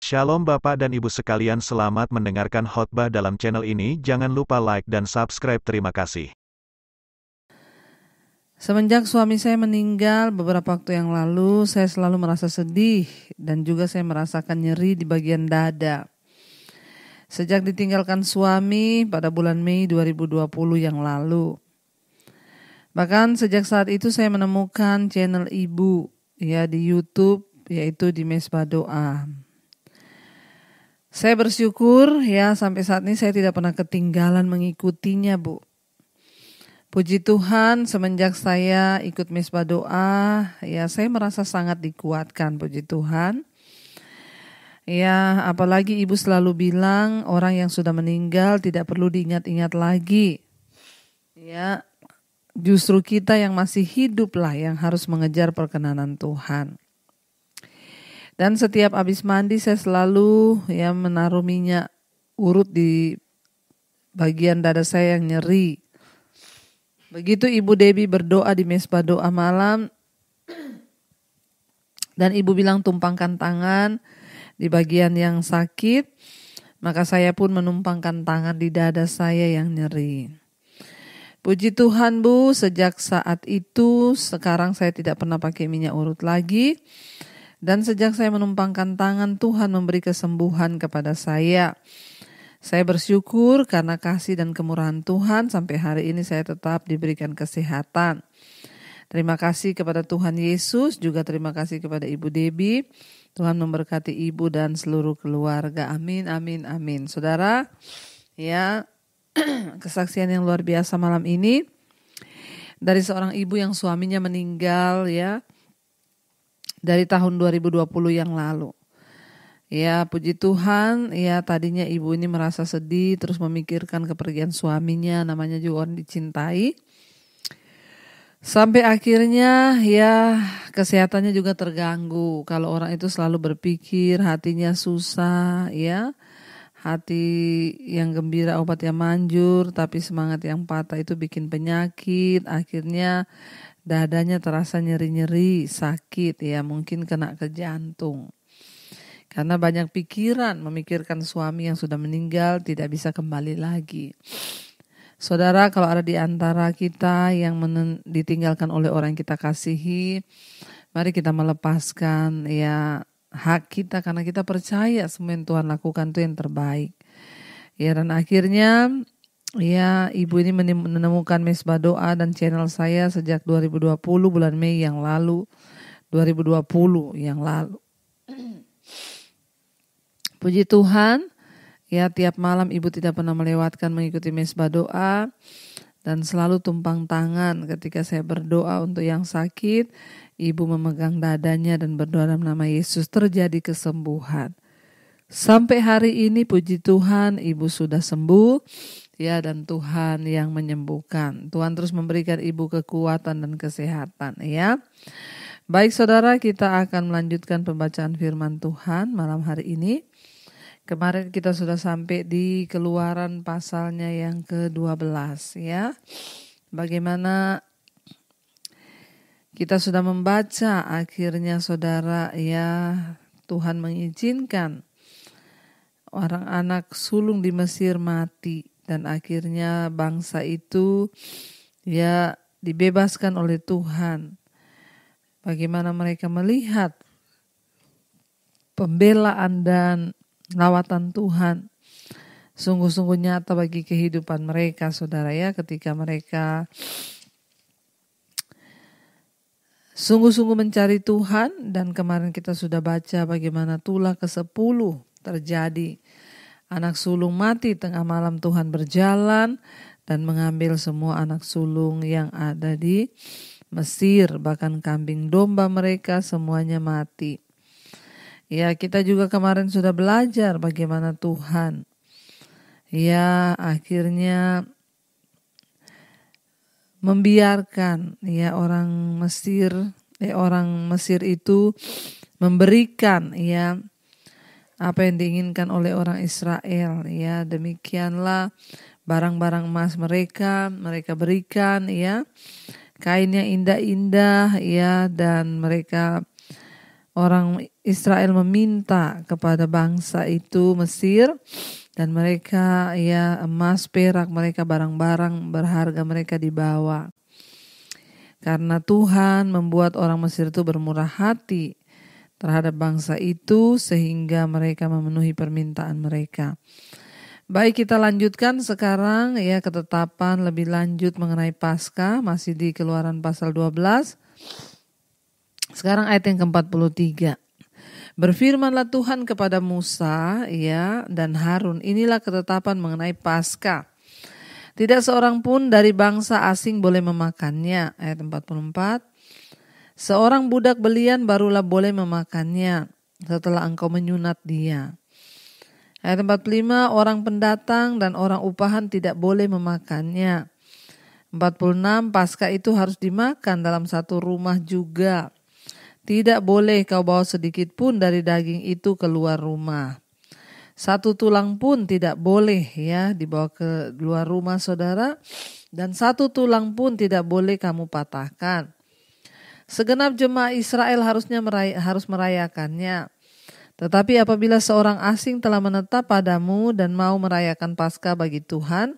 Shalom Bapak dan Ibu sekalian, selamat mendengarkan khotbah dalam channel ini. Jangan lupa like dan subscribe. Terima kasih. Semenjak suami saya meninggal beberapa waktu yang lalu, saya selalu merasa sedih dan juga saya merasakan nyeri di bagian dada. Sejak ditinggalkan suami pada bulan Mei 2020 yang lalu. Bahkan sejak saat itu saya menemukan channel ibu ya di YouTube, yaitu di Mesbah Doa. Saya bersyukur ya sampai saat ini saya tidak pernah ketinggalan mengikutinya, Bu. Puji Tuhan, semenjak saya ikut Mesbah Doa, ya saya merasa sangat dikuatkan, puji Tuhan. Ya, apalagi ibu selalu bilang orang yang sudah meninggal tidak perlu diingat-ingat lagi. Ya, justru kita yang masih hidup lah yang harus mengejar perkenanan Tuhan. Dan setiap habis mandi saya selalu ya menaruh minyak urut di bagian dada saya yang nyeri. Begitu Ibu Debbie berdoa di Mesbah Doa malam dan Ibu bilang tumpangkan tangan di bagian yang sakit, maka saya pun menumpangkan tangan di dada saya yang nyeri. Puji Tuhan, Bu, sejak saat itu sekarang saya tidak pernah pakai minyak urut lagi. Dan sejak saya menumpangkan tangan, Tuhan memberi kesembuhan kepada saya. Saya bersyukur karena kasih dan kemurahan Tuhan sampai hari ini saya tetap diberikan kesehatan. Terima kasih kepada Tuhan Yesus, juga terima kasih kepada Ibu Debbie. Tuhan memberkati ibu dan seluruh keluarga. Amin, amin, amin. Saudara, ya kesaksian yang luar biasa malam ini dari seorang ibu yang suaminya meninggal ya dari tahun 2020 yang lalu. Ya, puji Tuhan, ya tadinya ibu ini merasa sedih terus memikirkan kepergian suaminya, namanya juga orang dicintai. Sampai akhirnya ya kesehatannya juga terganggu. Kalau orang itu selalu berpikir hatinya susah ya. Hati yang gembira obat yang manjur, tapi semangat yang patah itu bikin penyakit. Akhirnya dadanya terasa nyeri-nyeri, sakit ya, mungkin kena ke jantung. Karena banyak pikiran, memikirkan suami yang sudah meninggal tidak bisa kembali lagi. Saudara, kalau ada di antara kita yang ditinggalkan oleh orang yang kita kasihi, mari kita melepaskan ya hak kita karena kita percaya semua yang Tuhan lakukan itu yang terbaik. Ya, dan akhirnya ya ibu ini menemukan Mesbah Doa dan channel saya sejak 2020 bulan Mei yang lalu. 2020 yang lalu. Puji Tuhan, ya tiap malam ibu tidak pernah melewatkan mengikuti Mesbah Doa dan selalu tumpang tangan ketika saya berdoa untuk yang sakit. Ibu memegang dadanya dan berdoa dalam nama Yesus terjadi kesembuhan. Sampai hari ini puji Tuhan ibu sudah sembuh ya dan Tuhan yang menyembuhkan. Tuhan terus memberikan ibu kekuatan dan kesehatan ya. Baik saudara, kita akan melanjutkan pembacaan firman Tuhan malam hari ini. Kemarin kita sudah sampai di Keluaran pasalnya yang ke-12 ya. Bagaimana kita sudah membaca akhirnya saudara ya Tuhan mengizinkan orang anak sulung di Mesir mati dan akhirnya bangsa itu ya dibebaskan oleh Tuhan. Bagaimana mereka melihat pembelaan dan lawatan Tuhan sungguh-sungguh nyata bagi kehidupan mereka saudara ya ketika mereka sungguh-sungguh mencari Tuhan. Dan kemarin kita sudah baca bagaimana tulah ke-10 terjadi. Anak sulung mati tengah malam, Tuhan berjalan dan mengambil semua anak sulung yang ada di Mesir. Bahkan kambing domba mereka semuanya mati. Ya, kita juga kemarin sudah belajar bagaimana Tuhan ya akhirnya membiarkan ya orang Mesir itu memberikan ya apa yang diinginkan oleh orang Israel ya. Demikianlah barang-barang emas mereka berikan ya, kainnya indah-indah ya, dan mereka orang Israel meminta kepada bangsa itu Mesir, dan mereka emas, perak, mereka barang-barang berharga mereka dibawa. Karena Tuhan membuat orang Mesir itu bermurah hati terhadap bangsa itu sehingga mereka memenuhi permintaan mereka. Baik, kita lanjutkan sekarang ketetapan lebih lanjut mengenai Paskah, masih di Keluaran pasal 12. Sekarang ayat yang ke-43. Berfirmanlah Tuhan kepada Musa dan Harun, inilah ketetapan mengenai Paskah. Tidak seorang pun dari bangsa asing boleh memakannya. Ayat 44. Seorang budak belian barulah boleh memakannya setelah engkau menyunat dia. Ayat 45. Orang pendatang dan orang upahan tidak boleh memakannya. 46. Paskah itu harus dimakan dalam satu rumah juga. Tidak boleh kau bawa sedikit pun dari daging itu keluar rumah. Satu tulang pun tidak boleh dibawa ke luar rumah saudara. Dan satu tulang pun tidak boleh kamu patahkan. Segenap jemaah Israel harus merayakannya. Tetapi apabila seorang asing telah menetap padamu dan mau merayakan Paskah bagi Tuhan,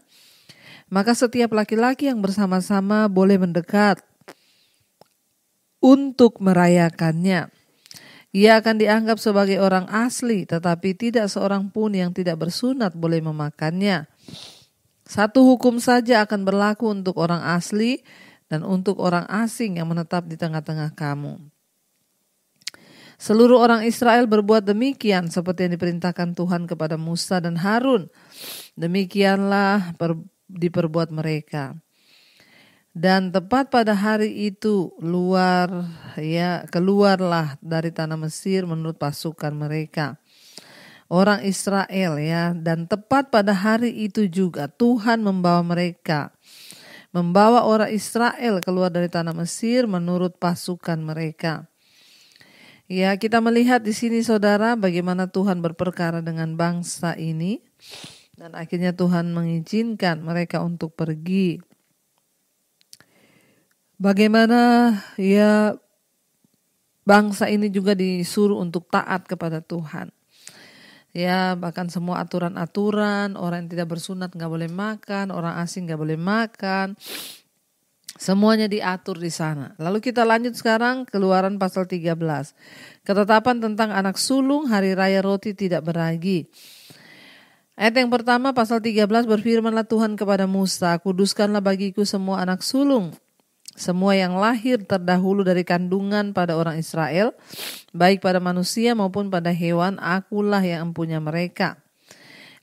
maka setiap laki-laki yang bersama-sama boleh mendekat untuk merayakannya. Ia akan dianggap sebagai orang asli, tetapi tidak seorang pun yang tidak bersunat boleh memakannya. Satu hukum saja akan berlaku untuk orang asli dan untuk orang asing yang menetap di tengah-tengah kamu. Seluruh orang Israel berbuat demikian seperti yang diperintahkan Tuhan kepada Musa dan Harun. Demikianlah diperbuat mereka. Dan tepat pada hari itu keluarlah dari tanah Mesir menurut pasukan mereka. Orang Israel dan tepat pada hari itu juga Tuhan membawa orang Israel keluar dari tanah Mesir menurut pasukan mereka. Kita melihat di sini saudara bagaimana Tuhan berperkara dengan bangsa ini dan akhirnya Tuhan mengizinkan mereka untuk pergi. Bagaimana bangsa ini juga disuruh untuk taat kepada Tuhan. Bahkan semua aturan-aturan, orang yang tidak bersunat gak boleh makan, orang asing gak boleh makan. Semuanya diatur di sana. Lalu kita lanjut sekarang Keluaran pasal 13. Ketetapan tentang anak sulung hari raya roti tidak beragi. Ayat yang pertama pasal 13, berfirmanlah Tuhan kepada Musa, kuduskanlah bagiku semua anak sulung. Semua yang lahir terdahulu dari kandungan pada orang Israel, baik pada manusia maupun pada hewan, akulah yang empunya mereka.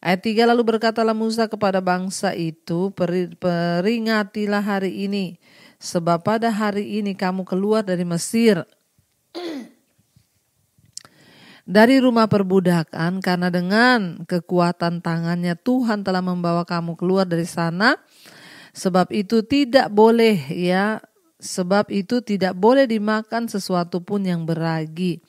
Ayat 3, lalu berkatalah Musa kepada bangsa itu, peringatilah hari ini, sebab pada hari ini kamu keluar dari Mesir, dari rumah perbudakan, karena dengan kekuatan tangannya Tuhan telah membawa kamu keluar dari sana. Sebab itu tidak boleh dimakan sesuatu pun yang beragi.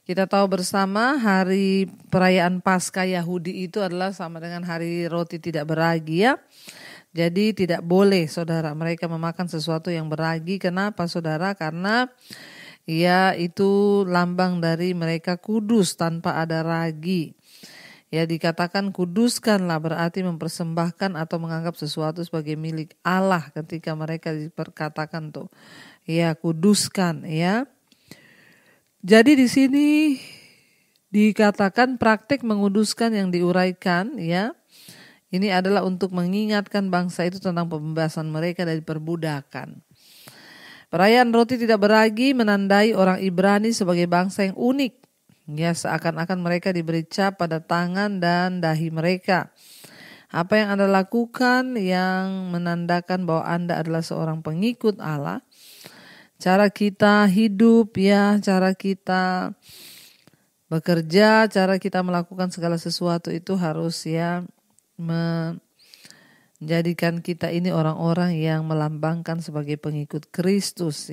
Kita tahu bersama hari perayaan Paskah Yahudi itu adalah sama dengan hari roti tidak beragi Jadi tidak boleh saudara mereka memakan sesuatu yang beragi. Kenapa saudara? Karena itu lambang dari mereka kudus tanpa ada ragi. Dikatakan kuduskanlah berarti mempersembahkan atau menganggap sesuatu sebagai milik Allah ketika mereka diperkatakan kuduskan Jadi di sini dikatakan praktik menguduskan yang diuraikan ini adalah untuk mengingatkan bangsa itu tentang pembebasan mereka dari perbudakan. Perayaan roti tidak beragi menandai orang Ibrani sebagai bangsa yang unik. Seakan-akan mereka diberi cap pada tangan dan dahi mereka. Apa yang Anda lakukan yang menandakan bahwa Anda adalah seorang pengikut Allah. Cara kita hidup cara kita bekerja, cara kita melakukan segala sesuatu itu harus menjadikan kita ini orang-orang yang melambangkan sebagai pengikut Kristus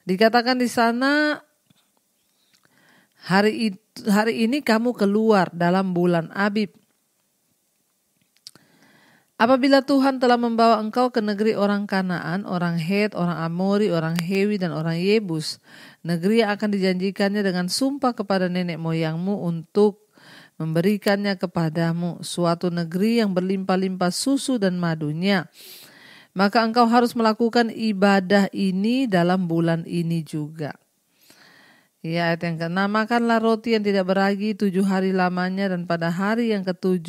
Dikatakan di sana hari ini kamu keluar dalam bulan Abib. Apabila Tuhan telah membawa engkau ke negeri orang Kanaan, orang Het, orang Amori, orang Hewi, dan orang Yebus, negeri yang akan dijanjikannya dengan sumpah kepada nenek moyangmu untuk memberikannya kepadamu, suatu negeri yang berlimpah-limpah susu dan madunya. Maka engkau harus melakukan ibadah ini dalam bulan ini juga. Ya, ayat yang ke-6, makanlah roti yang tidak beragi 7 hari lamanya, dan pada hari yang ke-7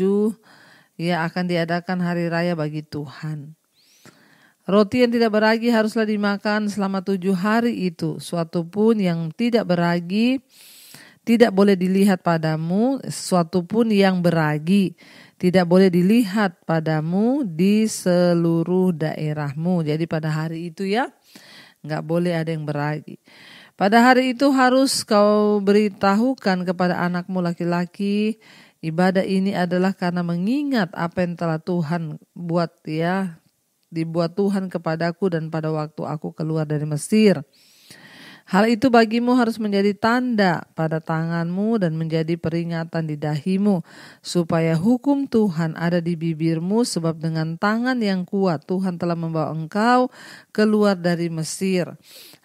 akan diadakan hari raya bagi Tuhan. Roti yang tidak beragi haruslah dimakan selama 7 hari itu. Suatu pun yang tidak beragi tidak boleh dilihat padamu, sesuatu pun yang beragi tidak boleh dilihat padamu di seluruh daerahmu. Jadi pada hari itu nggak boleh ada yang beragi. Pada hari itu harus kau beritahukan kepada anakmu laki-laki, ibadah ini adalah karena mengingat apa yang telah Tuhan buat dibuat Tuhan kepadaku dan pada waktu aku keluar dari Mesir. Hal itu bagimu harus menjadi tanda pada tanganmu dan menjadi peringatan di dahimu, supaya hukum Tuhan ada di bibirmu, sebab dengan tangan yang kuat Tuhan telah membawa engkau keluar dari Mesir.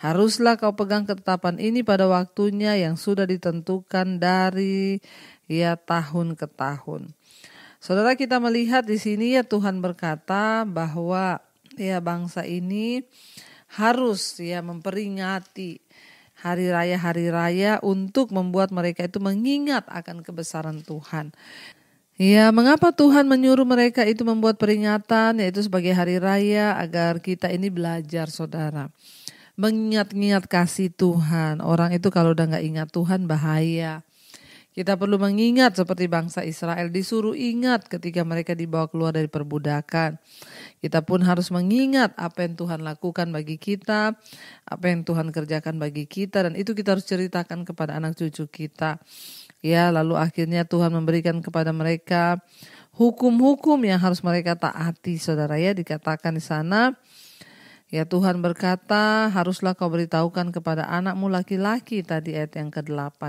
Haruslah kau pegang ketetapan ini pada waktunya yang sudah ditentukan dari tahun ke tahun. Saudara, kita melihat di sini Tuhan berkata bahwa bangsa ini harus memperingati hari raya untuk membuat mereka itu mengingat akan kebesaran Tuhan. Mengapa Tuhan menyuruh mereka itu membuat peringatan yaitu sebagai hari raya, agar kita ini belajar, saudara, mengingat-ingat kasih Tuhan. Orang itu kalau udah gak ingat Tuhan bahaya. Kita perlu mengingat seperti bangsa Israel disuruh ingat ketika mereka dibawa keluar dari perbudakan. Kita pun harus mengingat apa yang Tuhan lakukan bagi kita, apa yang Tuhan kerjakan bagi kita, dan itu kita harus ceritakan kepada anak cucu kita. Lalu akhirnya Tuhan memberikan kepada mereka hukum-hukum yang harus mereka taati, saudara. Dikatakan di sana, Tuhan berkata, haruslah kau beritahukan kepada anakmu laki-laki, tadi ayat yang ke-8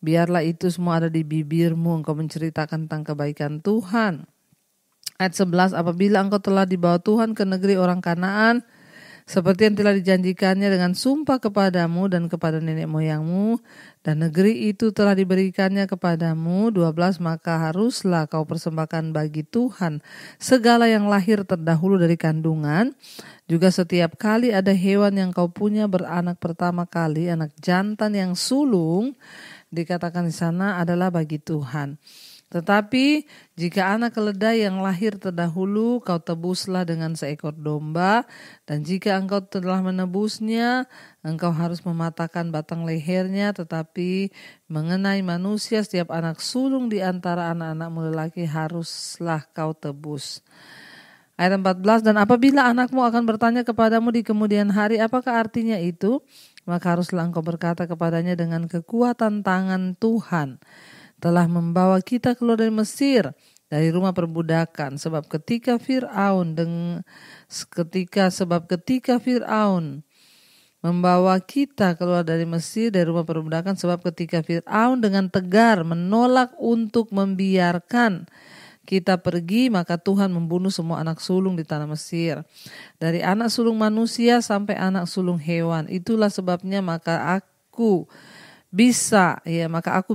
Biarlah itu semua ada di bibirmu, engkau menceritakan tentang kebaikan Tuhan. Ayat 11, apabila engkau telah dibawa Tuhan ke negeri orang Kanaan, seperti yang telah dijanjikannya dengan sumpah kepadamu dan kepada nenek moyangmu, dan negeri itu telah diberikannya kepadamu, 12, maka haruslah kau persembahkan bagi Tuhan segala yang lahir terdahulu dari kandungan, juga setiap kali ada hewan yang kau punya beranak pertama kali, anak jantan yang sulung, dikatakan di sana adalah bagi Tuhan. Tetapi jika anak keledai yang lahir terdahulu, kau tebuslah dengan seekor domba, dan jika engkau telah menebusnya, engkau harus mematahkan batang lehernya, tetapi mengenai manusia setiap anak sulung di antara anak-anakmu lelaki haruslah kau tebus. Ayat 14, dan apabila anakmu akan bertanya kepadamu di kemudian hari, apakah artinya itu? Maka haruslah engkau berkata kepadanya, dengan kekuatan tangan Tuhan telah membawa kita keluar dari Mesir, dari rumah perbudakan. Sebab ketika Fir'aun membawa kita keluar dari Mesir, dari rumah perbudakan, sebab ketika Fir'aun dengan tegar menolak untuk membiarkan kita pergi, maka Tuhan membunuh semua anak sulung di tanah Mesir, dari anak sulung manusia sampai anak sulung hewan. Itulah sebabnya maka aku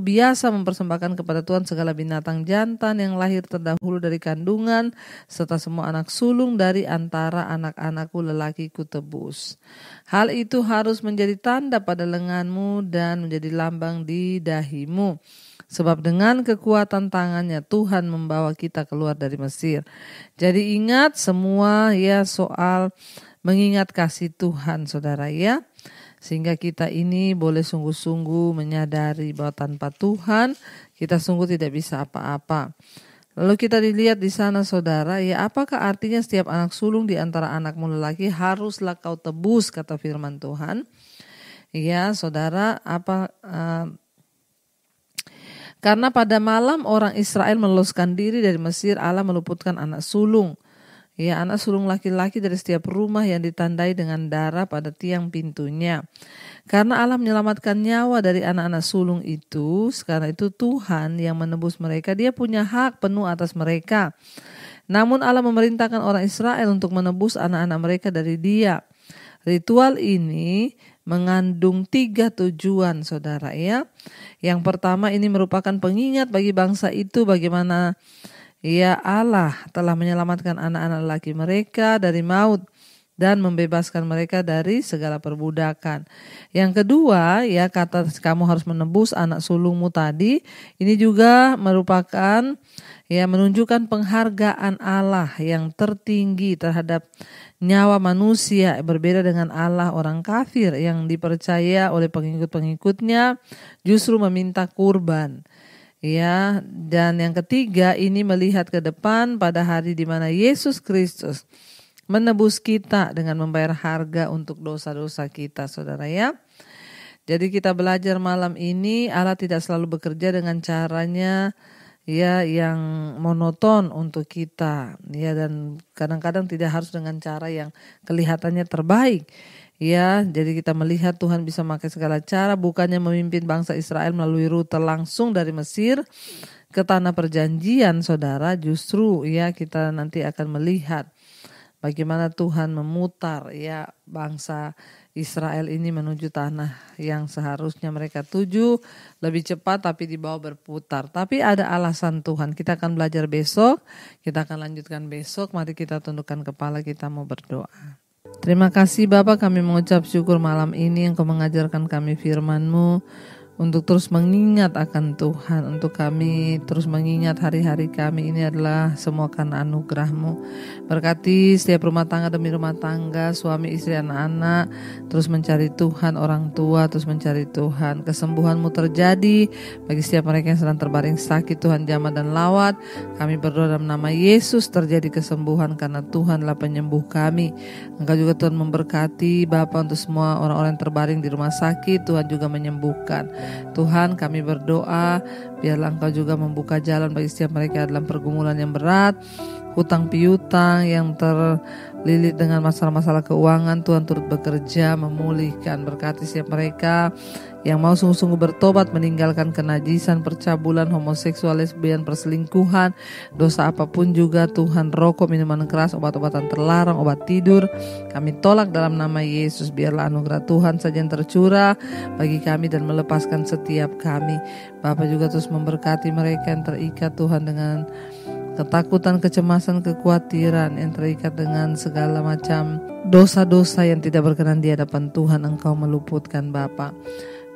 biasa mempersembahkan kepada Tuhan segala binatang jantan yang lahir terdahulu dari kandungan, serta semua anak sulung dari antara anak-anakku lelaki ku tebus. Hal itu harus menjadi tanda pada lenganmu dan menjadi lambang di dahimu. Sebab dengan kekuatan tangannya Tuhan membawa kita keluar dari Mesir. Jadi ingat semua soal mengingat kasih Tuhan, saudara, sehingga kita ini boleh sungguh-sungguh menyadari bahwa tanpa Tuhan kita sungguh tidak bisa apa-apa. Lalu kita dilihat di sana, saudara, apakah artinya setiap anak sulung di antara anakmu lelaki haruslah kau tebus, kata firman Tuhan. Saudara, karena pada malam orang Israel meloloskan diri dari Mesir, Allah meluputkan anak sulung ya anak sulung laki-laki dari setiap rumah yang ditandai dengan darah pada tiang pintunya. Karena Allah menyelamatkan nyawa dari anak-anak sulung itu, sekarang itu Tuhan yang menebus mereka, Dia punya hak penuh atas mereka. Namun Allah memerintahkan orang Israel untuk menebus anak-anak mereka dari Dia. Ritual ini mengandung 3 tujuan, saudara ya. Yang pertama, ini merupakan pengingat bagi bangsa itu bagaimana ya Allah telah menyelamatkan anak-anak laki mereka dari maut dan membebaskan mereka dari segala perbudakan. Yang kedua, ya kata kamu harus menebus anak sulungmu tadi, ini juga merupakan ya menunjukkan penghargaan Allah yang tertinggi terhadap nyawa manusia, berbeda dengan Allah orang kafir yang dipercaya oleh pengikut-pengikutnya justru meminta kurban. Ya, dan yang ketiga ini melihat ke depan pada hari di mana Yesus Kristus menebus kita dengan membayar harga untuk dosa-dosa kita, saudara ya. Jadi kita belajar malam ini Allah tidak selalu bekerja dengan caranya ya yang monoton untuk kita ya, dan kadang-kadang tidak harus dengan cara yang kelihatannya terbaik. Ya, jadi kita melihat Tuhan bisa memakai segala cara, bukannya memimpin bangsa Israel melalui rute langsung dari Mesir ke tanah perjanjian, saudara. Justru ya kita nanti akan melihat bagaimana Tuhan memutar ya bangsa Israel ini menuju tanah yang seharusnya mereka tuju lebih cepat, tapi dibawa berputar. Tapi ada alasan Tuhan. Kita akan belajar besok, kita akan lanjutkan besok. Mari kita tundukkan kepala, kita mau berdoa. Terima kasih Bapa, kami mengucap syukur malam ini Engkau mengajarkan kami firman-Mu untuk terus mengingat akan Tuhan, untuk kami terus mengingat hari-hari kami ini adalah semua karena anugerah-Mu. Berkati setiap rumah tangga demi rumah tangga, suami, istri, anak-anak, terus mencari Tuhan, orang tua terus mencari Tuhan. Kesembuhan-Mu terjadi bagi setiap mereka yang sedang terbaring sakit, Tuhan jamah dan lawat. Kami berdoa dalam nama Yesus terjadi kesembuhan karena Tuhanlah penyembuh kami. Engkau juga Tuhan memberkati Bapa untuk semua orang-orang yang terbaring di rumah sakit, Tuhan juga menyembuhkan. Tuhan, kami berdoa biarlah Engkau juga membuka jalan bagi setiap mereka dalam pergumulan yang berat, hutang piutang yang terlilit dengan masalah-masalah keuangan. Tuhan turut bekerja memulihkan. Berkati setiap mereka yang mau sungguh-sungguh bertobat, meninggalkan kenajisan, percabulan, homoseksual, lesbian, perselingkuhan, dosa apapun juga Tuhan, rokok, minuman keras, obat-obatan terlarang, obat tidur, kami tolak dalam nama Yesus. Biarlah anugerah Tuhan saja yang tercurah bagi kami dan melepaskan setiap kami. Bapa juga terus memberkati mereka yang terikat Tuhan dengan ketakutan, kecemasan, kekhawatiran, yang terikat dengan segala macam dosa-dosa yang tidak berkenan di hadapan Tuhan. Engkau meluputkan Bapa.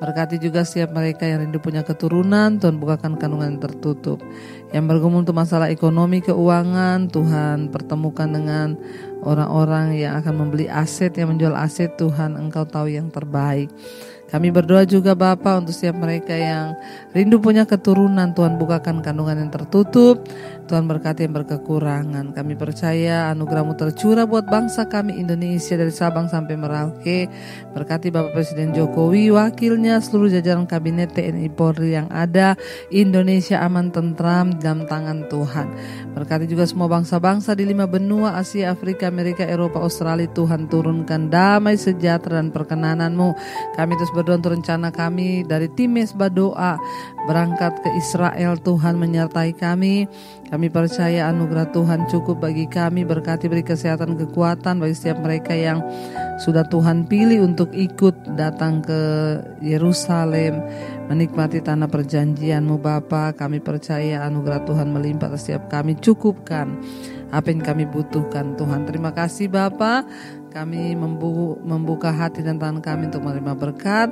Berkati juga setiap mereka yang rindu punya keturunan, Tuhan bukakan kandungan yang tertutup. Yang bergumul untuk masalah ekonomi, keuangan, Tuhan pertemukan dengan orang-orang yang akan membeli aset, yang menjual aset, Tuhan Engkau tahu yang terbaik. Kami berdoa juga Bapa untuk setiap mereka yang rindu punya keturunan, Tuhan bukakan kandungan yang tertutup, Tuhan berkati yang berkekurangan. Kami percaya anugerah-Mu tercurah buat bangsa kami Indonesia dari Sabang sampai Merauke. Berkati Bapak Presiden Jokowi, wakilnya, seluruh jajaran kabinet TNI Polri yang ada. Indonesia aman tentram dalam tangan Tuhan. Berkati juga semua bangsa-bangsa di 5 benua, Asia, Afrika, Amerika, Eropa, Australia. Tuhan turunkan damai, sejahtera dan perkenanan-Mu. Kami terus berdoa untuk rencana kami dari tim Mesbah Doa berangkat ke Israel. Tuhan menyertai kami. Kami percaya anugerah Tuhan cukup bagi kami. Berkati, beri kesehatan, kekuatan bagi setiap mereka yang sudah Tuhan pilih untuk ikut datang ke Yerusalem, menikmati tanah perjanjian-Mu Bapa. Kami percaya anugerah Tuhan melimpah atas setiap kami. Cukupkan apa yang kami butuhkan Tuhan. Terima kasih Bapa. Kami membuka hati dan tangan kami untuk menerima berkat.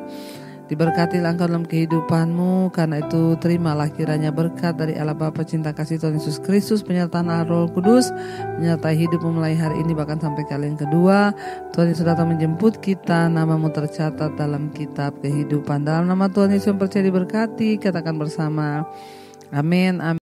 Diberkatilah Engkau dalam kehidupan-Mu. Karena itu terimalah kiranya berkat dari Allah Bapa, cinta kasih Tuhan Yesus Kristus, penyertaan Allah Roh Kudus menyertai hidup mulai hari ini bahkan sampai kali yang kedua. Tuhan Yesus datang menjemput kita, nama-Mu tercatat dalam kitab kehidupan. Dalam nama Tuhan Yesus yang percaya diberkati, katakan bersama amin, amin.